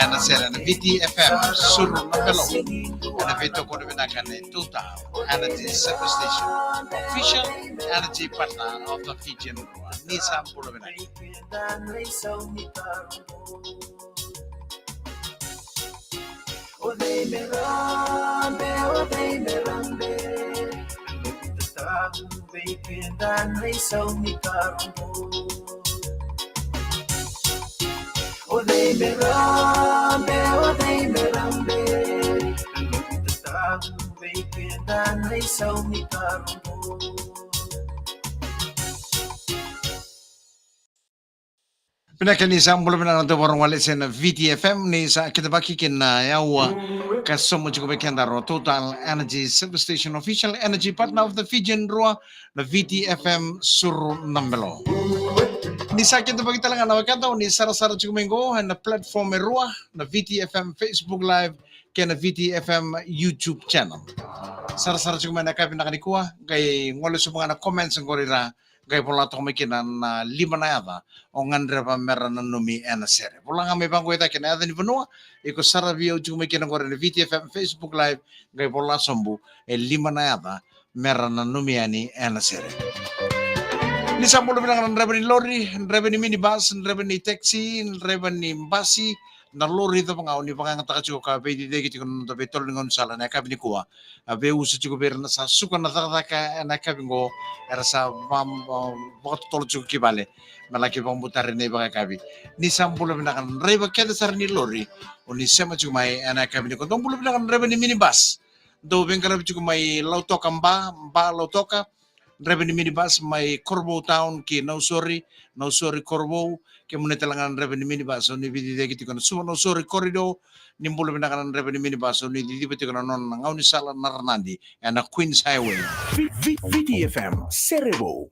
and sera na VTFM suru na belo and vito ko na kan Total Energy Service Station official energy partner of the Fijian Rua Nissan Pulo Benai. Odei merambe Tahu baikin dan risau ni karumbu Odei merambe Tahu baikin dan risau ni karumbu Pinakan ni sa belum na to warung wale sen VTFM ni sa kita baki kin na yawa kasomo chuko bekan daro Total Energy Service Station official energy partner of the Fijian Rua na VTFM suru nambelo. Ni sa kita baki talaga na wakata ni sara-sara chuko mengo na platform Rua na VTFM Facebook Live kena VTFM YouTube channel. Sara-sara chuko na kapi na kanikuha kay ngolo sa mga na comments ang gorira gay pola to makinan na lima na yata o ngandre pa meron na numi ena sere. Pola nga may bangko ita kina yata ni Vanua, iko sarabio chung makinan ko rin VTFM Facebook Live gay pola sombu lima na yata meron na numi ani ena sere. Ni sampulo bilang nreba ni lori, nreba ni minibus, nreba ni taxi, nreba ni basi, na lori ito pa nga ni pangangata ka ka pwede degi tiko nung tabi tol ngon sala na kabi ni kuwa abe usa tiko ber na sa suka na taka na kabi ngo era sa bakit tol tiko kibale malaki pang butarin na iba kabi ni sampulo binakan reba keda sar ni lori o ni sema tiko may na kabi ni ko dong pulo binakan reba ni minibus do bengkarabi tiko may lautoka ba lautoka reba ni minibus may Corvo Town ki no sorry Corvo ke muna talangan reba ni minibus so ni bidide kiti kono sumo no sorry corridor ni mbulo binakan reba ni minibus so ni didi pati kono non ngaw ni sala naranandi and a Queens Highway VTFM Serebo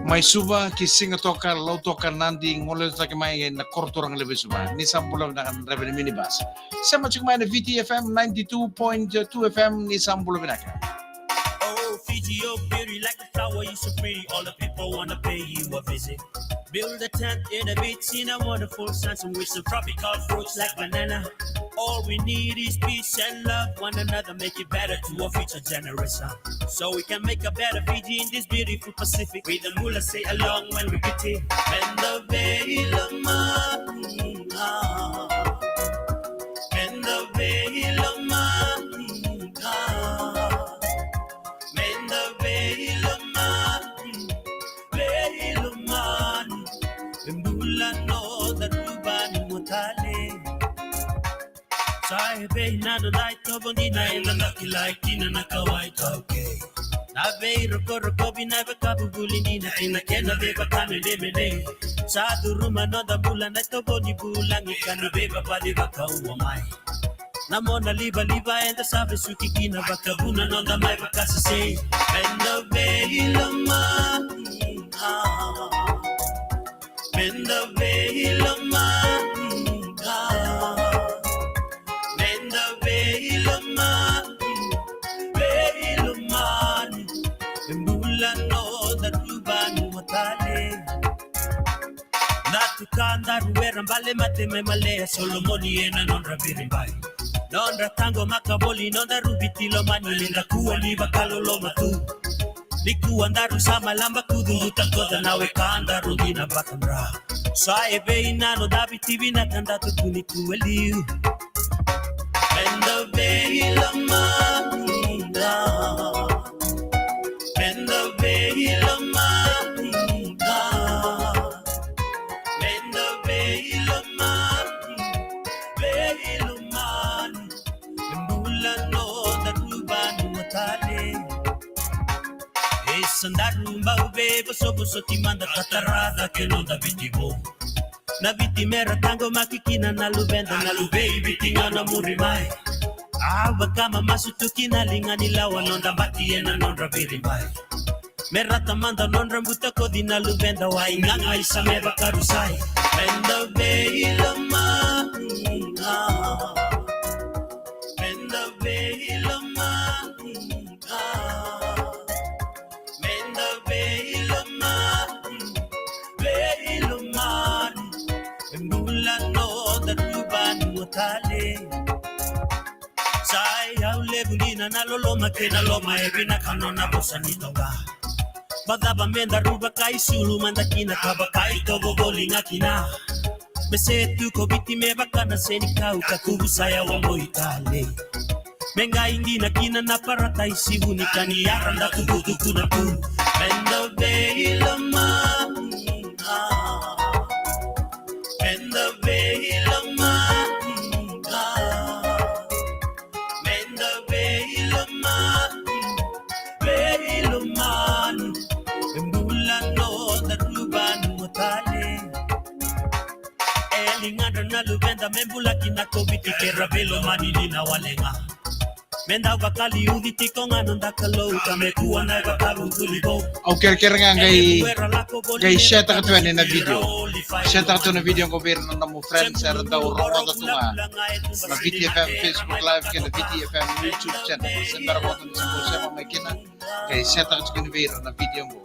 may suba ki singa toka law toka nandi ngolo ta ke may na korturang lebe suba ni sambulo binakan reba ni minibus sama chik may na VTFM 92.2 FM ni sambulo binakan. Fiji, oh beauty, like a flower, you so pretty. All the people wanna pay you a visit. Build a tent in a beach in a wonderful sunset with some tropical fruits like banana. All we need is peace and love, one another, make it better to our future generation. So we can make a better Fiji in this beautiful Pacific. With the mula say along when we get it. And the veil of and the veil of Sabe na do light of ni na ila lucky like tina na kawaii okay. Na be roko bina ba kabuli ni na ina kena be ba kame de mene. Sa duruma no da bula na to boni bula ni kanu be ba padi ba kawa mai. Na mona liba and the sabe suki kina ba kabuna no da mai ba kasi say. And the veil of and the veil of Kanda ruera mbale mateme malea Solomoni ena nondra birimbai Nondra tango makaboli nondra rubitilo mani Linda kuwa liba kalolo matu Likuwa ndaru sama lamba kudungu takoda nawe kanda rudina batamra Sae beina no dabi tibi na kanda tukuni kuwa liu And the veil of Mahinda And the veil of Sandarumba ubebo sobo timanda katarada que no da vitibo na vitimera tango makikina na lubenda na lubei vitinga na murimai aba kama masutuki na lingani lawa nonda bati na nondra birimbai merata manda nondra mutako dina lubenda wa inganga isame bakarusai and the veil of and the veil of utale sai au lebulina na loloma ke na loma ebina kanona bosanitoga badaba menda ruba kai sulu mandakina kabakai togo bolinga kina besetu ko biti me bakana seni kau kakubu saya wambo itale menga ingina kina na parata isibu nikani yaranda kubutu kuna ku menda veila mamina menda veila mamina menda veila mamina veila mani embula no darubanu motale elinganda na lubenda membula kinako biti kerabelo manili na walenga menda bakali uditi konga nonda kalau kamekuwa na bakalu tulibo au kira-kira nga kay share ta katwa na video share ta katwa na video ko pero na mo friends sa daw roda tunga na VTFM Facebook live kina VTFM YouTube channel sa meron ko sa mga kina kay share ta katwa na video na video mo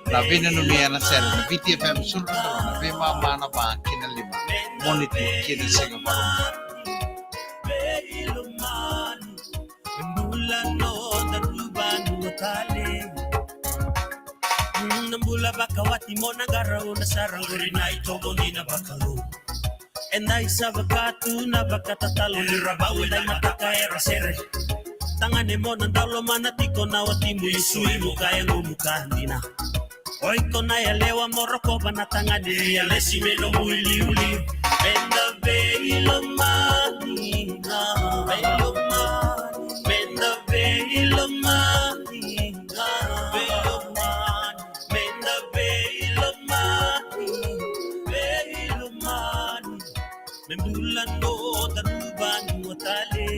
na binunumiya na sir na VTFM sulod na bima mana ba kina lima monitor kina sa parang no darubanu watale nambula bakawati mona garau na saranguri na itogo ni na bakalu endai sabakatu na bakatatalo ni rabawe dai mataka era sere tangane mona ndalo manatiko na watimu isui mukaya ngumukandina oiko na yalewa moroko banatangani ya lesi melo mwili uli benda veilo manina veilo Menda veilo mani, veilo mani, menda veilo mani, membula no darubani watale.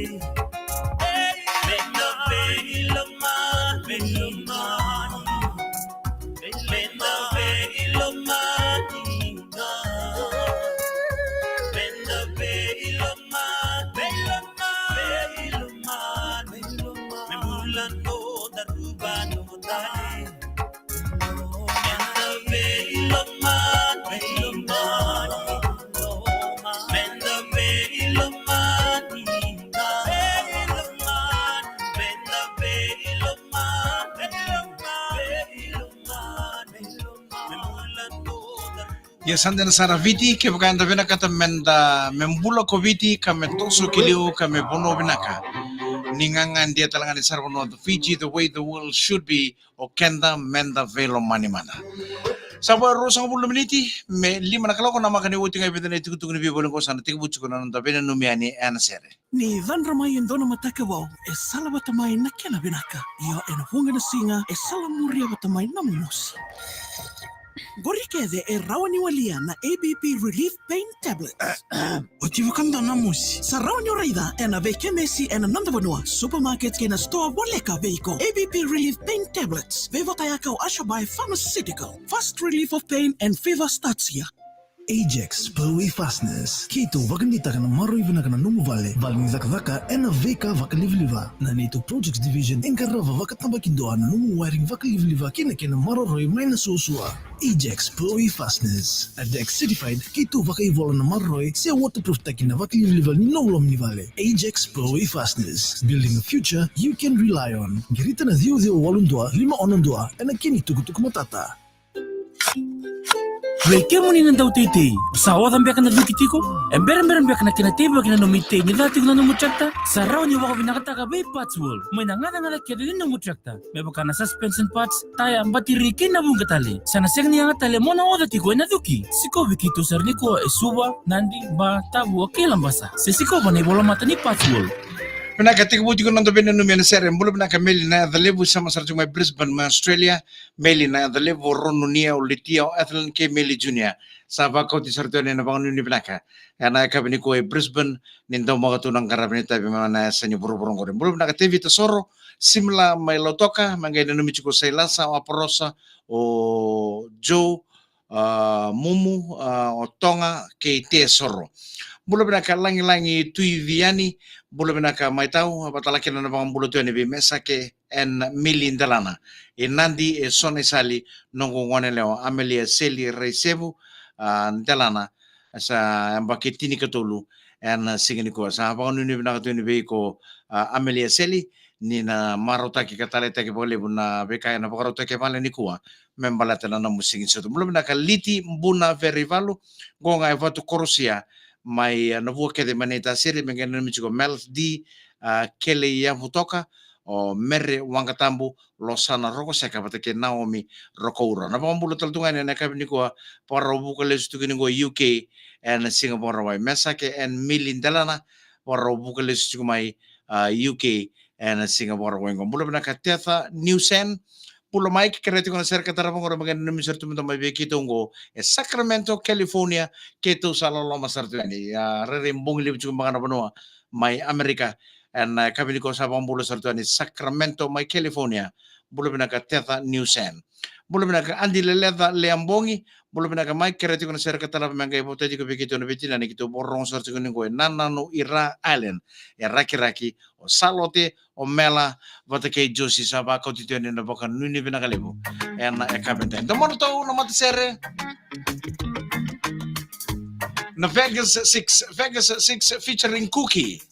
Menda veilo mani, menda veilo mani, menda veilo mani. No darubano motale menda veilo mani menda veilo mani menda veilo mani ya sanda na sara viti ke bukanda vena kata menda membula ko viti kame tosu kiliu kame bono binaka ningangan dia talangan di sarwono the Fiji the way the world should be o kenda menda velo mani mana sabar rosang bulu meniti me lima na kalau ko nama kani wuti ngai bedana itu kutu ni bibolong ko sana tiga bucu ko nan da bena numiani anasere ni van ramayin dona mataka wau e sala batamai na kena binaka yo en hunga na singa e sala muria batamai na musi Gorikeze e rawani walia na ABP Relief Pain Tablets. Otivukanda na musi. Sa rawani raida e na veke mesi e na nandavanua. Supermarket ke na store waleka veiko. ABP Relief Pain Tablets. Vevotayaka o Ashabai Pharmaceutical. Fast relief of pain and fever starts here. Ajax Blowy Fastness. Kito wakanita kana maroi vina kana numu vale. Valmi zakavaka ena veka vakalivliva. Na NATO Projects Division enkarava vakatambakindoa na numu wiring vakalivliva kina kena maroroi maina susua. Ajax Blowy Fastness. Adex certified kito vakaivola na maroi se waterproof takina vakalivliva ni nolom ni vale. Ajax Blowy Fastness. Building a future you can rely on. Girita na dhiu walundua, lima onondua, ena kini tukutuku matata. Weke muni nang daw titi. Sawa ang biyak na dukitiko. Ember biyak na kinatiba kina numite ni dati na numutrakta. Sa raw niya wako binakataka bay parts wall. May nangana kaya din numutrakta. May baka na suspension parts. Taya ang batiri na buong katali. Sana siyang niya katali mo na oda tiko na duki. Siko wikito sir niko suba nandi ba tabu akilang basa. Siko ba na ibola mata ni parts wall. Pinakatik buti ko nang tabi na numiyan sir. Mula pinakamili na adalebu sa masarjong may Brisbane, may Australia. Meli na adalebu ronunia ulitia o Athlon K. Meli Jr. Sa bakaw ti sarto na nabangon ni pinaka. Kaya nakakabi ni ko ay Brisbane. Nindaw mga tunang karap ni tabi mga nasa niyo buro-burong ko rin. Mula pinaka-TV Tesoro. Simla may lotoka. Mga ina numichi ko sa ilasa o Aporosa o Joe. Mumu o Tonga kay Tesoro. Mula pinaka-langi-langi Tui Viani. Bula binaka may tao patalaki na nabang bulo tuyo ni Bimesa ke en Milindalana. Nandi Sonny Sali nung kungwane leo Amelia Seli Reisebu Ndalana sa ambaki tini katulu and singini ko sa pa ni na katuni be ko Amelia Seli ni na marota ki katale ta ki bole na beka na pakarota ke male ni kuwa membalata na musingin so belum na kaliti mbuna very valu go nga evatu korosia mai na vua ke de maneta seri mengena mi ko Mel di kele ya hutoka o mere wangatambu losana roko sa kapata ke Naomi Rokoura na pambulo taltungan na kabini ko para buka les tu go UK and Singapore wai mesake and milindalana para buka les tu mai UK and Singapore wai ngombulo na kateta Newsen pulo mai kereti kono ser katara pangoro magan numi sertu mento mai be kitongo Sacramento California keto salolo masartu ni rerimbung libu juga magana banua mai Amerika and kabini ko sa pambulo sertu ni Sacramento mai California bulo bina kateta Newsen bulo bina ka andi leleta leambongi bulo bina ka mai kereti kono ser katara manga ipoteti ko be kito no betina ni kito borong sertu kono ko nanano Ira Island raki o salote o mela vata ke josi saba ko titene na boka nuni bina kalebo en ekabente domano to no matsere na Vegas 6 featuring Cookie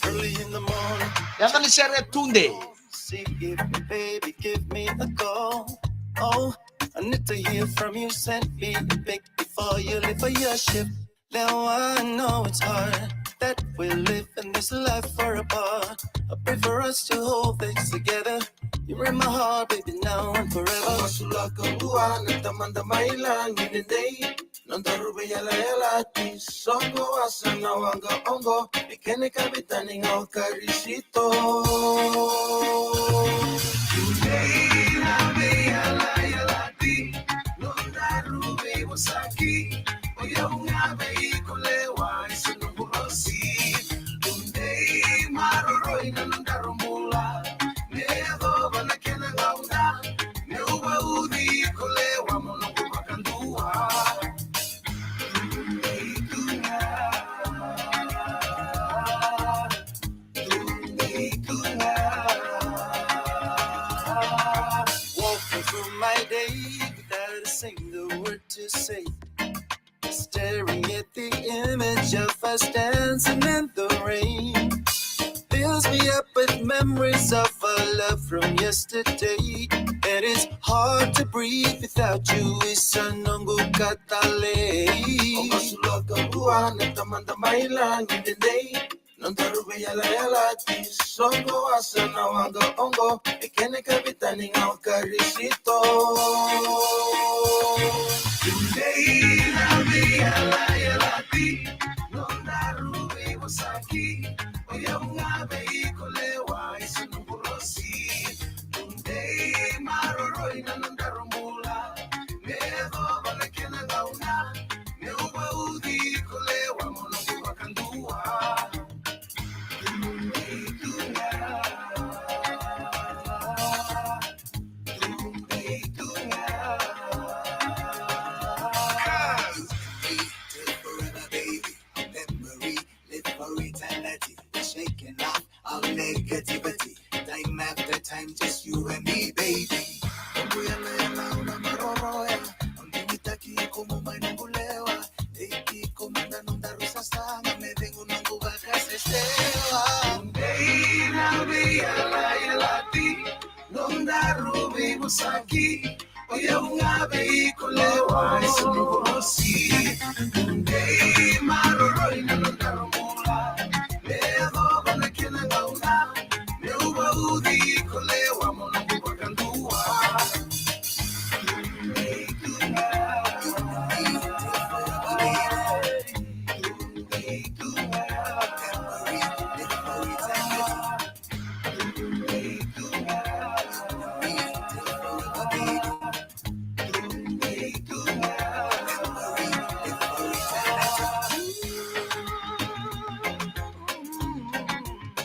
Early in the morning, yata ni sere Tunde see if me, baby, give me a call. Oh, I need to hear from you. Send me a pic before you leave for your shift. Now I know it's hard that we live in this life far apart. I pray for us to hold things together. You're in my heart, baby, now and forever. Masulaka buwan at tamanda mailang day. Nandarubi yala ti songo asana wanga ongo. Ikene kabitani ngao karisito. Today na be yala ti. Nandarubi wasaki. Oya unga be ikolewa isunumburosi. Today maroroi na nandarumbula. Nedo banakena ngauna. Neuba udi ikolewa monongu bakandua. Walking through my day without a single word to say, staring at the image of us dancing in the rain, fills me up with memories of our love from yesterday. And it's hard to breathe without you. Isanongo katale. Omasulaga buwan at tamanda mailang day. Nandarube yala ti songo asana wanga ongo. Ikene kabitani ngao karisito. Today na be yala ti. Nandarube wasaki. Oya unga be ikolewa isunumburosi. Today maroroi na nandarumbula. Nedo balakena ngauna. Neuba udi ikolewa monongu wakandua. Shaking off all negativity. Time after time, just you and me, baby. Una maroroya. Ambinitaki como mainungulewa. Eki komanda nunda rusa sana. Me vengo nungu bakas estewa. Today na be yala ti. Nunda rubi musaki. Oya unga be ikolewa. Isunuborosi. Today maroroi na nunda rumula. Ledo banakena ngauna. Neuba udi ikolewa monongu wakandua.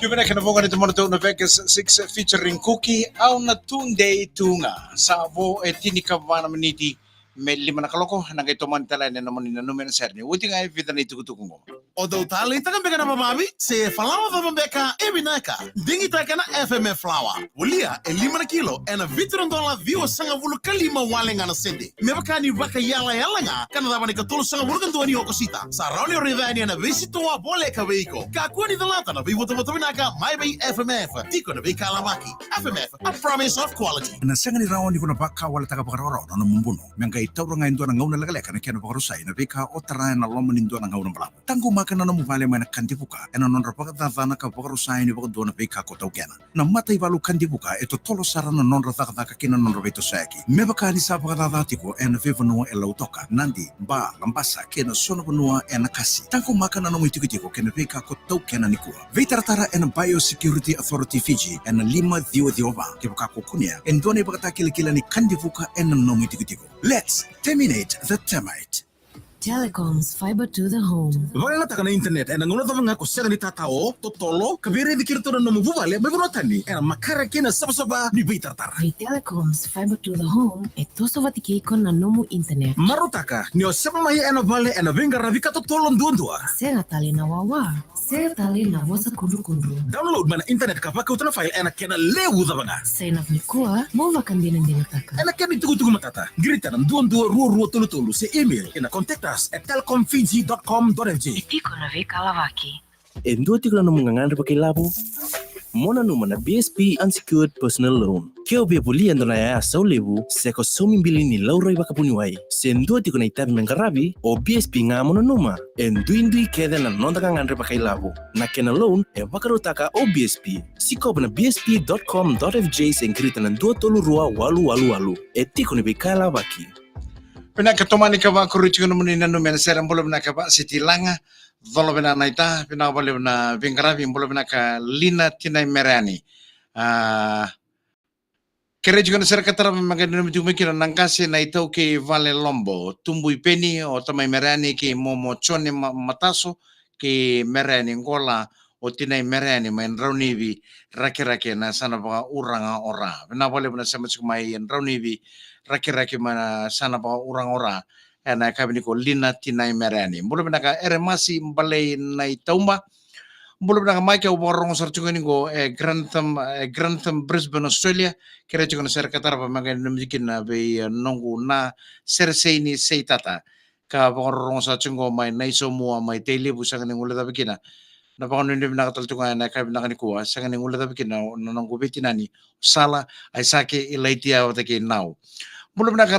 Jumena kana vonga ni tomono na Vegas 6 featuring Cookie au na Tunde tunga sa vo e tini ka vana maniti lima na kaloko nang ito man tala na naman na numen serni. Uti nga vida na itukutukungo. Odo tali takan beka na mamabi se falawa fa beka ebinaka dingi takana FMF flower ulia elima na kilo ena vitron dola view sanga vulu kalima walenga na sende mebaka ni baka yala nga kana dabani ka tulu sanga vulu kanduani okosita sa rauni rivani na visito wa bole ka veiko ka kwani dalata na vivo tomo binaka my bay FMF tiko na beka lamaki FMF a promise of quality Na sanga ni raon ni kuna baka wala taka pakaroro na mumbuno. Menga itauro nga indua na ngauna lagaleka na kiano pakarusay na beka otara na lomo ni indua na ngauna malapo. Tangu makana na muvale mana kandibuka ena non rapaka tazana ka pakarusay ni pakadua na beka kota ukena. Na mata ibalu kandibuka eto tolo sara na non rataka kina non rabeto sayaki. Mebaka ni sa pakadadatiko ena viva nua ela utoka. Nandi ba lambasa kena sono nua ena kasi. Tangu makana na muitikitiko kena beka kota ukena nikua. Veitaratara ena Biosecurity Authority Fiji ena lima diwa kibuka kukunia endone bakata kila ni kandivuka ena nomu itikitiko. Let's terminate the termite. Telecoms fiber to the home. Vale taka na internet ena ngono tava ngako sega ni tatao totolo kabiri di kirto na nomu vale bebro tani ena makara kena saba ni Veitaratara. Telecoms fiber to the home e toso vatikiko na nomu internet. Marutaka ni osema mai ena vale ena venga ravika totolo ndundua. Sega tali na wawa. Sega tali na wasa kundu. Download mana internet kapaka utana file ena kena lewu tava Sign up ni kuwa mova kambina taka. ena kena tugu matata. Grita na ruo tolu se email ena contact us at telcomfiji.com.fj. Tiko na veka lavaki. Endua tiko na mungangan pakai labu. Mona numa na BSP unsecured personal loan. Keo be buli ando na ya sau lebu seko somimbili ni lauro iba kapuniwai. Se endua tiko na itabi mengarabi o BSP nga mona numa. Endui keda na nonda kangan pakai labu. Na kena loan e wakarutaka o BSP. Sikop na bsp.com.fj se ngrita na dua tolu rua walu. E tiko ni bekala baki. Pinakatomani ka ba kuruchi ko naman na numen serang bulab na ka ba Siti Langa dolo bina naita pinabalik na bingarabi bulab na ka Lina Tinay Merani. Kereji ko na ser katara maganda na tumikira nang kasi na ito kay Vale Lombo tumbuy peni o tamay Merani kay Momo Chone Mataso kay Merani Ngola o Tinay Merani may raunivi raki na sana ba urang ora. Pinabalik na sa may raunivi raki mana sana pa orang-orang ena kami ko Lina Tinay Merani. Mula binaka eremasi mbalay na itaumba. Mula binaka Mike uborong sartungan ko Grantham Brisbane Australia. Kira ko na ser katara pa mga namikin na be nongo na sersei ni seitata. Ka borong sartungo may naiso mua may tele busang ng ulat abikina. Na pa kung hindi nakataltungan na kami nakanikuha sa kaning ulat abikina nang gubitinani sala ay sake ilaitia o take now. Mula binaka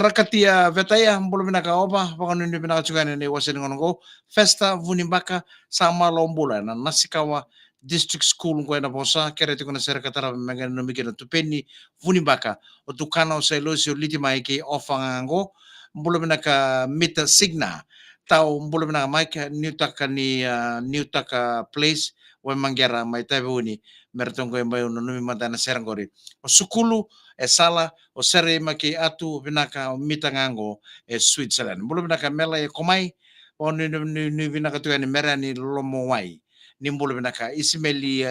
vetaya, mula binaka oba, baka nung binaka tsugan ni wasin ngo Festa Vunimbaka sama lombula na Nasikawa District School ko na bosa kere ko na ser katara mga numikira tupeni Vunimbaka o tukana sa ilosio litimay kay ofangango mula binaka Mita Signa tao mula binaka Mike Newtaka Place wa mangyara may tabi ni mertong ko yung bayo numimata na serangori o sukulu sala o sere maki atu binaka mitangango Switzerland. Mula binaka mela komai o ni binaka tuya ni merani lomowai. Ni mula binaka isimeli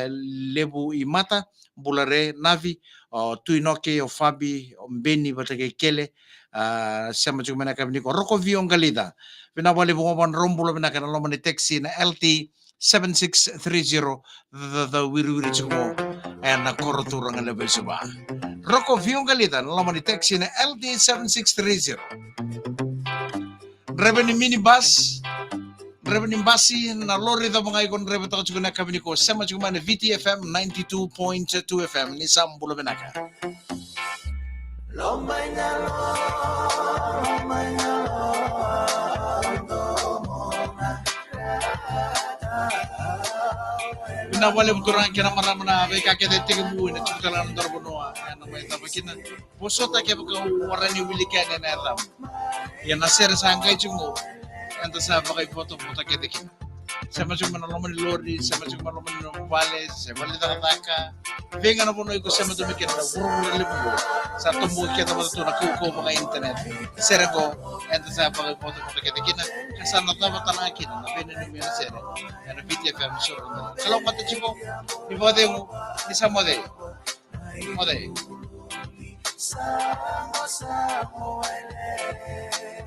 lebu imata bulare navi o tuinoke o fabi o mbeni batake kele sama juga binaka biniko roko viong galida. Binawali bungawan rombula binaka na lomani taxi na LT 7630 the wiri chumo and na korotura nga level suba. Roko viong galitan laman ni taxi na LD 7630. Revenue minibus revenue basi na lori da mga ikon revenue tako chukuna kami ko sama chukuma na VTFM 92.2 FM ni Sambulo Benaka. Pinawali mo turang kina marama na bay kakete tigamu na chukala ng darbonoa na may tabakin na puso ta kaya pagka warani wilikan na alam yan nasir sa hangkay chungo yan ta sa bakay foto kaya tikin sama chuma na loman lori sama chuma loman vales sa vale taka venga na puno ko sama tumikin na burung libo sa tumbu kita matuto na kuko mga internet sera ko yan ta sa bakay foto kaya tikin na kasama ta matanakin na pinanumi na sera yan BTFM sure kalau kata chico ni pode ni sa mode Samo samo ele